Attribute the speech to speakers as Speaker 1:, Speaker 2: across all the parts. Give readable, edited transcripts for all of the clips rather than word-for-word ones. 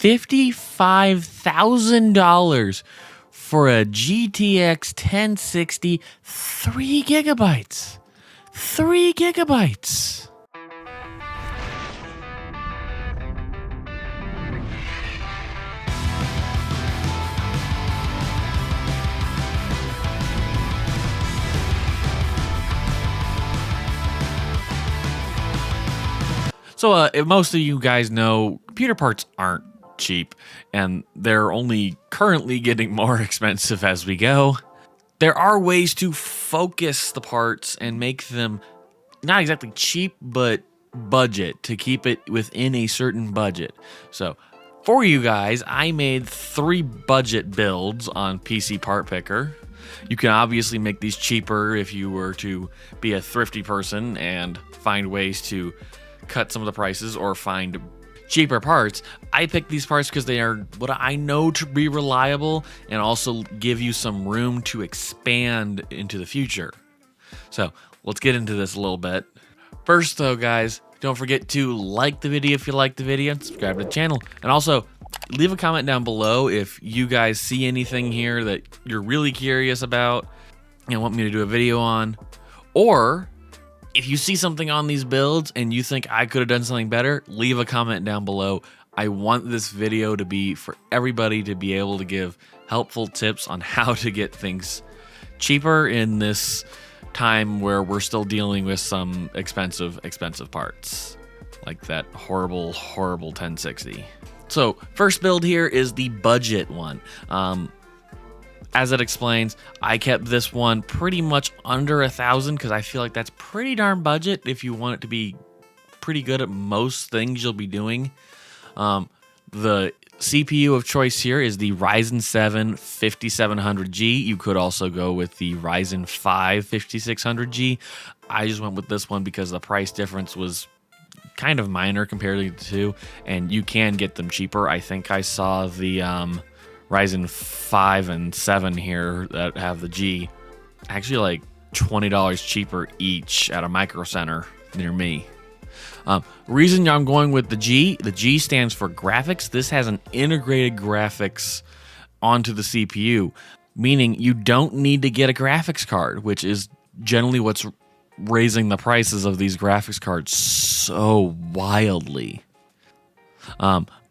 Speaker 1: $55,000 for a GTX 1060, 3 gigabytes. 3 gigabytes. So if most of you guys know, computer parts aren't cheap, and they're only currently getting more expensive as we go. There are ways to focus the parts and make them not exactly cheap, but budget, to keep it within a certain budget. So for you guys, I made 3 budget builds on PC Part Picker. You can obviously make these cheaper if you were to be a thrifty person and find ways to cut some of the prices or find cheaper parts. I picked these parts because they are what I know to be reliable and also give you some room to expand into the future. So let's get into this a little bit. First though, guys, don't forget to like the video if you like the video and subscribe to the channel. And also leave a comment down below if you guys see anything here that you're really curious about and want me to do a video on, or if you see something on these builds and you think I could have done something better, leave a comment down below. I want this video to be for everybody to be able to give helpful tips on how to get things cheaper in this time where we're still dealing with some expensive parts, like that horrible 1060. So first build here is the budget one. As it explains, I kept this one pretty much under 1,000 because I feel like that's pretty darn budget if you want it to be pretty good at most things you'll be doing. The CPU of choice here is the Ryzen 7 5700G. You could also go with the Ryzen 5 5600G. I just went with this one because the price difference was kind of minor compared to the two, and you can get them cheaper. I think I saw the Ryzen 5 and 7 here that have the G actually like $20 cheaper each at a Micro Center near me. Reason I'm going with the G stands for graphics. This has an integrated graphics onto the CPU, meaning you don't need to get a graphics card, which is generally what's raising the prices of these graphics cards so wildly.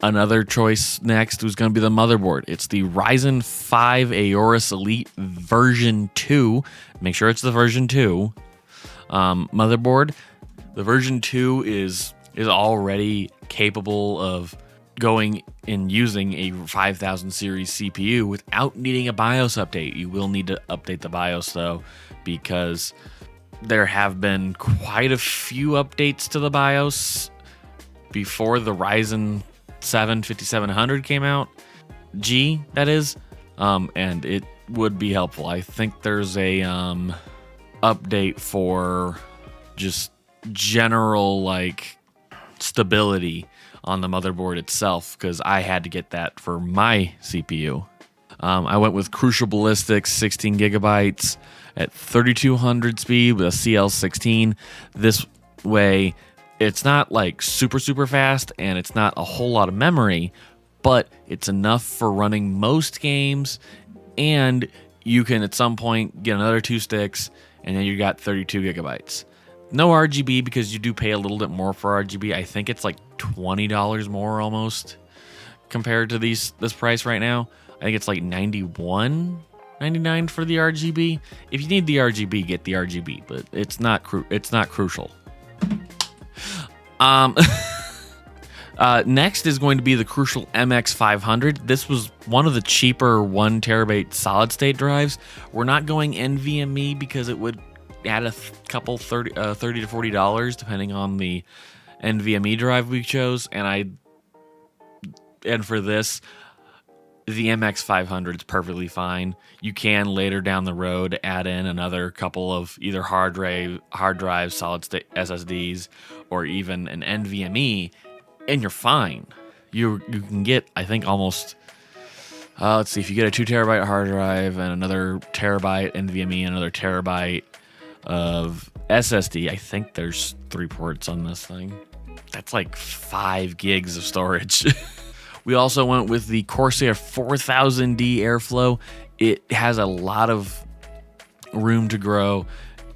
Speaker 1: Another choice next was going to be the motherboard. It's the Ryzen 5 Aorus Elite version 2. Make sure it's the version 2 motherboard. The version 2 is already capable of going and using a 5000 series CPU without needing a BIOS update. You will need to update the BIOS though, because there have been quite a few updates to the BIOS before the Ryzen 7 5700 came out, G that is, and it would be helpful. I think there's a update for just general like stability on the motherboard itself, because I had to get that for my CPU. I went with Crucial Ballistics 16 gigabytes at 3200 speed with a CL16. This way it's not like super fast and it's not a whole lot of memory, but it's enough for running most games, and you can at some point get another 2 sticks and then you got 32 gigabytes. No RGB because you do pay a little bit more for RGB. I think it's like $20 more almost compared to this price right now. I think it's like $91.99 for the RGB. If you need the RGB, get the RGB, but it's not crucial. Next is going to be the Crucial MX500. This was one of the cheaper 1 terabyte solid state drives. We're not going NVMe because it would add a couple $30 to $40 depending on the NVMe drive we chose, and for this, the MX500 is perfectly fine. You can later down the road add in another couple of either hard drive, solid state SSDs, or even an NVMe, and you're fine. You can get, I think, almost let's see, if you get a 2 terabyte hard drive and another terabyte NVMe and another terabyte of SSD, I think there's 3 ports on this thing. That's like 5 gigs of storage. We also went with the Corsair 4000D airflow. It has a lot of room to grow.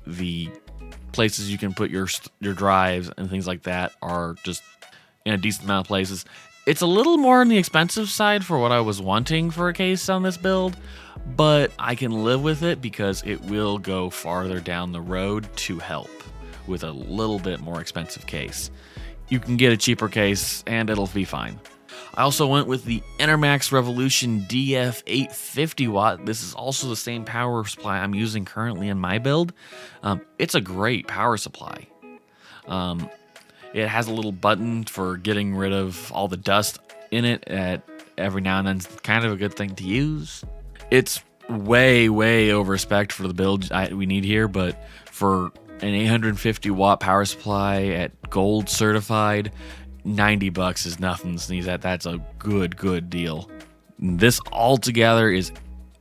Speaker 1: The places you can put your drives and things like that are just in a decent amount of places. It's a little more on the expensive side for what I was wanting for a case on this build, but I can live with it because it will go farther down the road to help with a little bit more expensive case. You can get a cheaper case and it'll be fine. I also went with the Enermax Revolution DF 850 watt. This is also the same power supply I'm using currently in my build. It's a great power supply. It has a little button for getting rid of all the dust in it at every now and then. It's kind of a good thing to use. It's way over-spec'd for the build we need here, but for an 850 watt power supply at gold certified, $90 is nothing to sneeze at. That's a good deal. This altogether is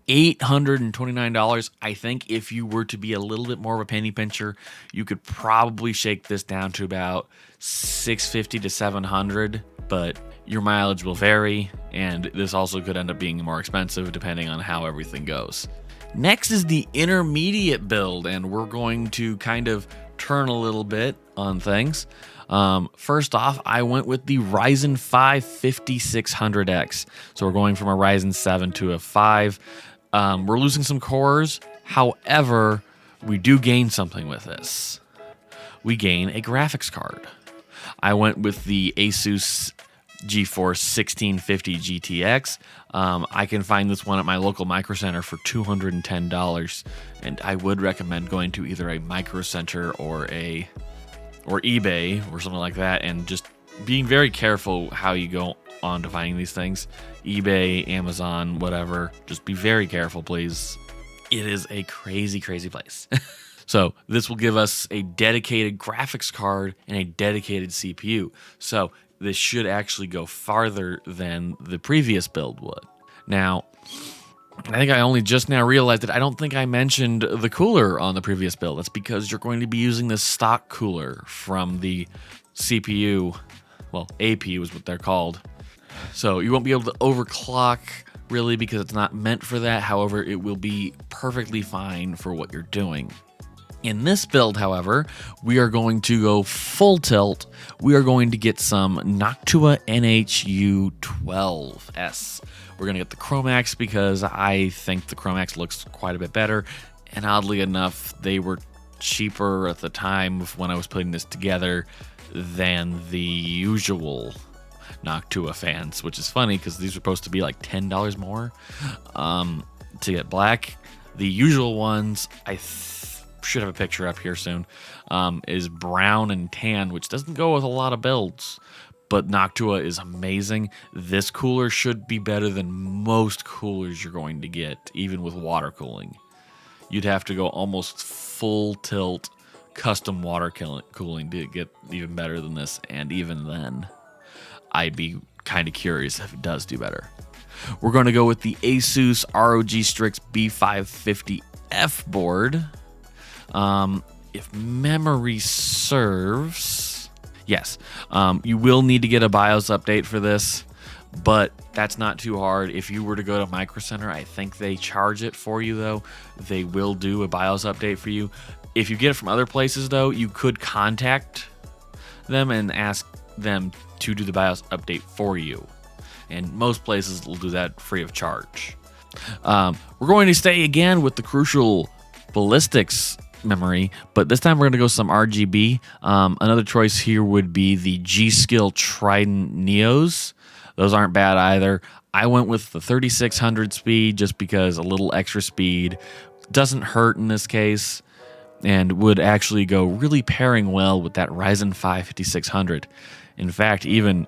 Speaker 1: $829. I think if you were to be a little bit more of a penny pincher, you could probably shake this down to about $650 to $700, but your mileage will vary, and this also could end up being more expensive depending on how everything goes. Next is the intermediate build, and we're going to kind of turn a little bit on things. First off, I went with the Ryzen 5 5600X. So we're going from a Ryzen 7 to a 5. We're losing some cores. However, we do gain something with this. We gain a graphics card. I went with the Asus GeForce 1650 GTX. I can find this one at my local Micro Center for $210, and I would recommend going to either a Micro Center or eBay or something like that, and just being very careful how you go on to finding these things. eBay, Amazon, whatever. Just be very careful, please. It is a crazy place. So this will give us a dedicated graphics card and a dedicated CPU. So this should actually go farther than the previous build would. Now, I think I only just now realized that I don't think I mentioned the cooler on the previous build. That's because you're going to be using the stock cooler from the CPU. Well, AP was what they're called. So you won't be able to overclock really because it's not meant for that. However, it will be perfectly fine for what you're doing. In this build, however, we are going to go full tilt. We are going to get some Noctua NHU12S. We're going to get the Chromax because I think the Chromax looks quite a bit better. And oddly enough, they were cheaper at the time of when I was putting this together than the usual Noctua fans, which is funny because these are supposed to be like $10 more to get black. The usual ones, I should have a picture up here soon, is brown and tan, which doesn't go with a lot of builds, but Noctua is amazing. This cooler should be better than most coolers you're going to get, even with water cooling. You'd have to go almost full tilt custom water cooling to get even better than this, and even then, I'd be kind of curious if it does do better. We're going to go with the Asus ROG Strix B550F board. If memory serves, yes, you will need to get a BIOS update for this, but that's not too hard. If you were to go to Micro Center, I think they charge it for you, though. They will do a BIOS update for you. If you get it from other places, though, you could contact them and ask them to do the BIOS update for you. And most places will do that free of charge. We're going to stay again with the Crucial Ballistics memory, but this time we're going to go some RGB. Another choice here would be the G-Skill Trident Neos. Those aren't bad either. I went with the 3600 speed just because a little extra speed doesn't hurt in this case and would actually go really pairing well with that Ryzen 5 5600. In fact, even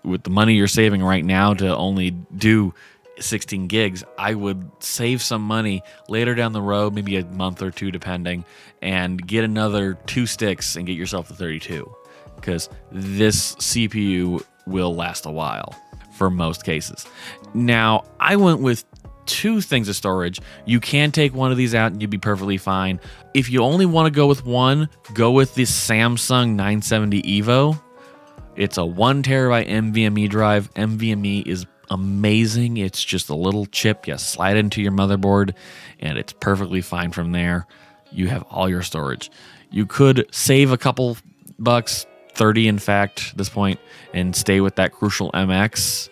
Speaker 1: with the money you're saving right now to only do 16 gigs, I would save some money later down the road, maybe a month or two depending, and get another 2 sticks and get yourself the 32, because this CPU will last a while for most cases. Now, I went with 2 things of storage. You can take one of these out and you'd be perfectly fine. If you only want to go with one, go with the Samsung 970 EVO. It's a 1 terabyte NVMe drive. NVMe is amazing. It's just a little chip you slide into your motherboard, and it's perfectly fine from there. You have all your storage. You could save a couple bucks, 30 in fact, at this point, and stay with that Crucial MX,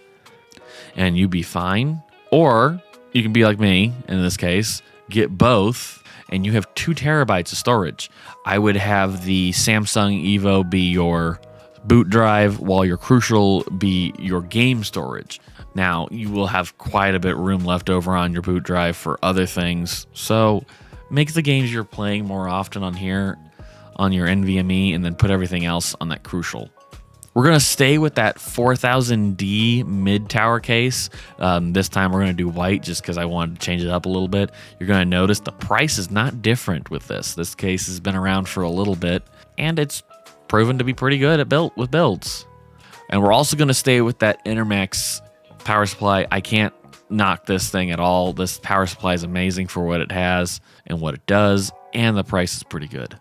Speaker 1: and you'd be fine. Or you can be like me, in this case, get both, and you have 2 terabytes of storage. I would have the Samsung Evo be your boot drive, while your Crucial be your game storage. Now, you will have quite a bit room left over on your boot drive for other things, so make the games you're playing more often on here, on your NVMe, and then put everything else on that Crucial. We're going to stay with that 4000D mid-tower case. This time we're going to do white just because I wanted to change it up a little bit. You're going to notice the price is not different with this. This case has been around for a little bit, and it's proven to be pretty good at with builds. And we're also going to stay with that Intermax power supply. I can't knock this thing at all. This power supply is amazing for what it has and what it does, and the price is pretty good.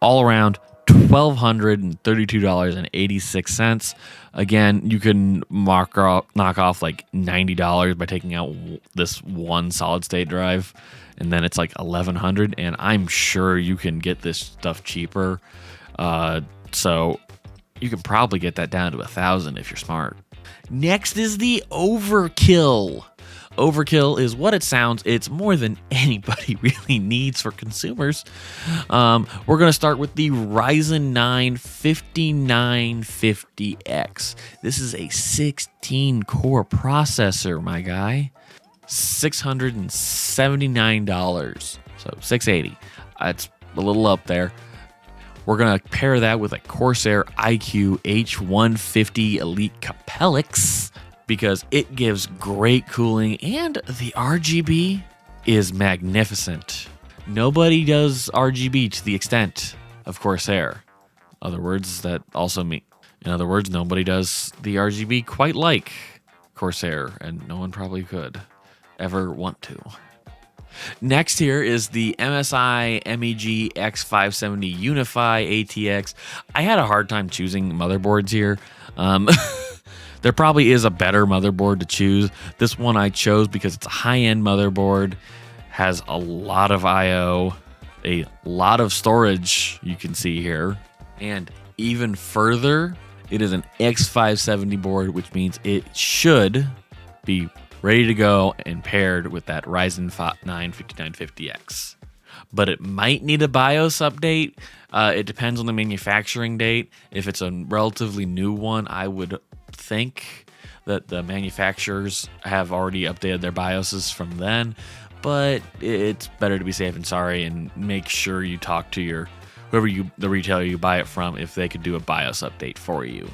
Speaker 1: All around, $1,232.86. Again, you can knock off like $90 by taking out this one solid state drive, and then it's like $1,100, and I'm sure you can get this stuff cheaper. So you can probably get that down to $1,000 if you're smart. Next is the Overkill. Overkill is what it sounds. It's more than anybody really needs for consumers. We're going to start with the Ryzen 9 5950X. This is a 16-core processor, my guy. $679. So $680. It's a little up there. We're going to pair that with a Corsair iQOO H150 Elite Capellix, because it gives great cooling and the RGB is magnificent. Nobody does RGB to the extent of Corsair. In other words, nobody does the RGB quite like Corsair, and no one probably could ever want to. Next here is the MSI MEG X570 Unify ATX. I had a hard time choosing motherboards here. There probably is a better motherboard to choose. This one I chose because it's a high-end motherboard, has a lot of I/O, a lot of storage you can see here, and even further, it is an X570 board, which means it should be ready to go and paired with that Ryzen 9 5950X. But it might need a BIOS update. It depends on the manufacturing date. If it's a relatively new one, I would think that the manufacturers have already updated their BIOSes from then, but it's better to be safe than sorry, and make sure you talk to the retailer you buy it from if they could do a BIOS update for you.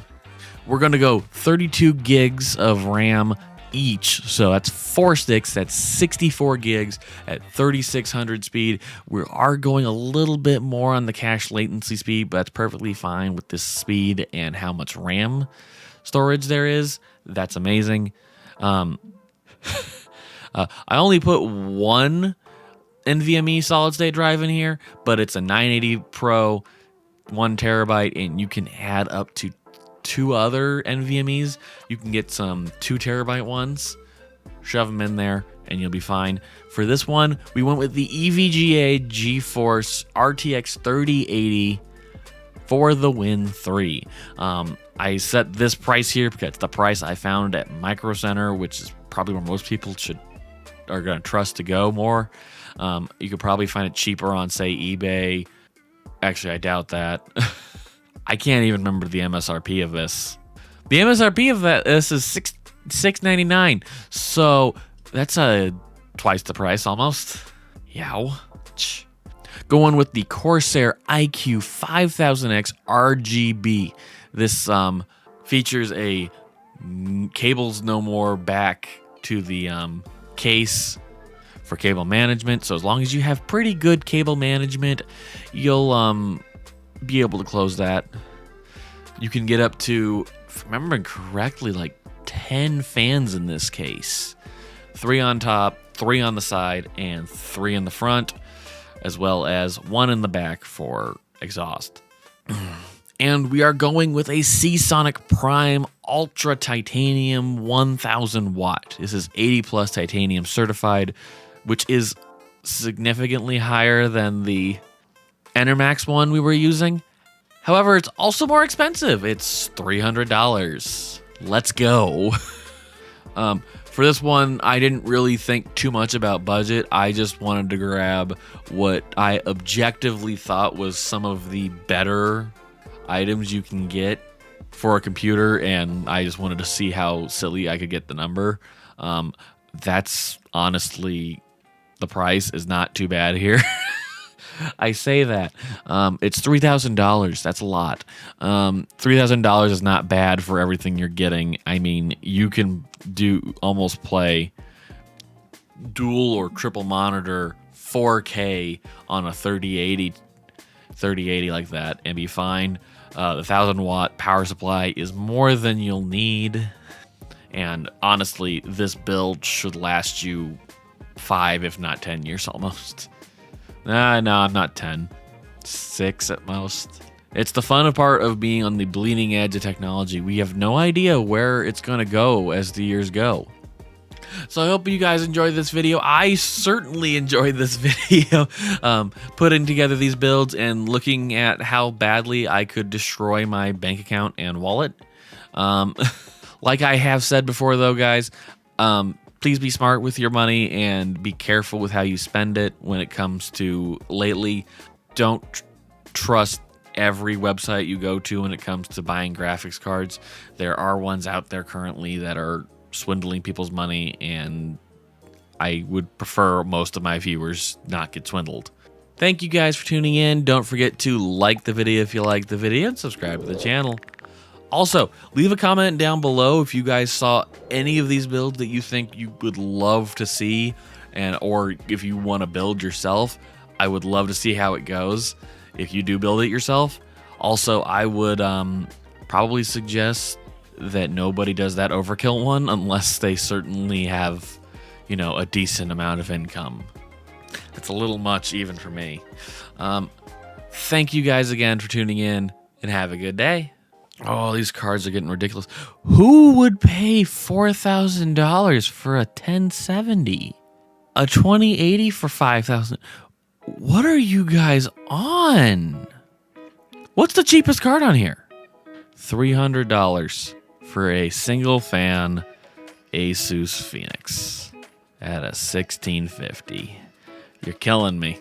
Speaker 1: We're going to go 32 gigs of RAM each, so that's 4 sticks. That's 64 gigs at 3600 speed. We are going a little bit more on the cache latency speed, but that's perfectly fine with this speed and how much RAM storage there is. That's amazing. I only put one NVMe solid state drive in here, but it's a 980 Pro 1 terabyte, and you can add up to 2 other NVMEs. You can get some 2 terabyte ones, shove them in there, and you'll be fine. For this one, we went with the EVGA GeForce RTX 3080 for the Win 3. I set this price here because it's the price I found at Micro Center, which is probably where most people are going to trust to go more. You could probably find it cheaper on, say, eBay. Actually, I doubt that. I can't even remember the MSRP of this. The MSRP of this is $699, so that's twice the price almost. Yow. Going with the Corsair iQOO 5000X RGB. This features a cables no more back to the case for cable management. So as long as you have pretty good cable management, you'll be able to close that. You can get up to, if I'm remembering correctly, like 10 fans in this case. 3 on top, 3 on the side, and 3 in the front, as well as 1 in the back for exhaust. And we are going with a Seasonic Prime Ultra Titanium 1000 watt. This is 80 plus titanium certified, which is significantly higher than the Enermax one we were using. However, it's also more expensive. It's $300. Let's go. For this one, I didn't really think too much about budget. I just wanted to grab what I objectively thought was some of the better items you can get for a computer, and I just wanted to see how silly I could get the number. That's honestly, the price is not too bad here. I say that. It's $3,000. That's a lot. $3,000 is not bad for everything you're getting. I mean, you can almost play dual or triple monitor 4K on a 3080 like that and be fine. The 1000 watt power supply is more than you'll need. And honestly, this build should last you 5, if not 10 years almost. No, I'm not 10. 6 at most. It's the fun part of being on the bleeding edge of technology. We have no idea where it's going to go as the years go. So I hope you guys enjoyed this video. I certainly enjoyed this video, putting together these builds and looking at how badly I could destroy my bank account and wallet. Like I have said before though, guys, please be smart with your money and be careful with how you spend it when it comes to lately. Don't trust every website you go to when it comes to buying graphics cards. There are ones out there currently that are swindling people's money, and I would prefer most of my viewers not get swindled. Thank you guys for tuning in. Don't forget to like the video if you like the video and subscribe to the channel. Also, leave a comment down below if you guys saw any of these builds that you think you would love to see, or if you want to build yourself. I would love to see how it goes if you do build it yourself. Also, I would probably suggest that nobody does that Overkill one unless they certainly have, a decent amount of income. It's a little much even for me. Thank you guys again for tuning in, and have a good day. Oh, these cards are getting ridiculous. Who would pay $4,000 for a 1070? A 2080 for $5,000? What are you guys on? What's the cheapest card on here? $300 for a single fan Asus Phoenix at a 1650. You're killing me.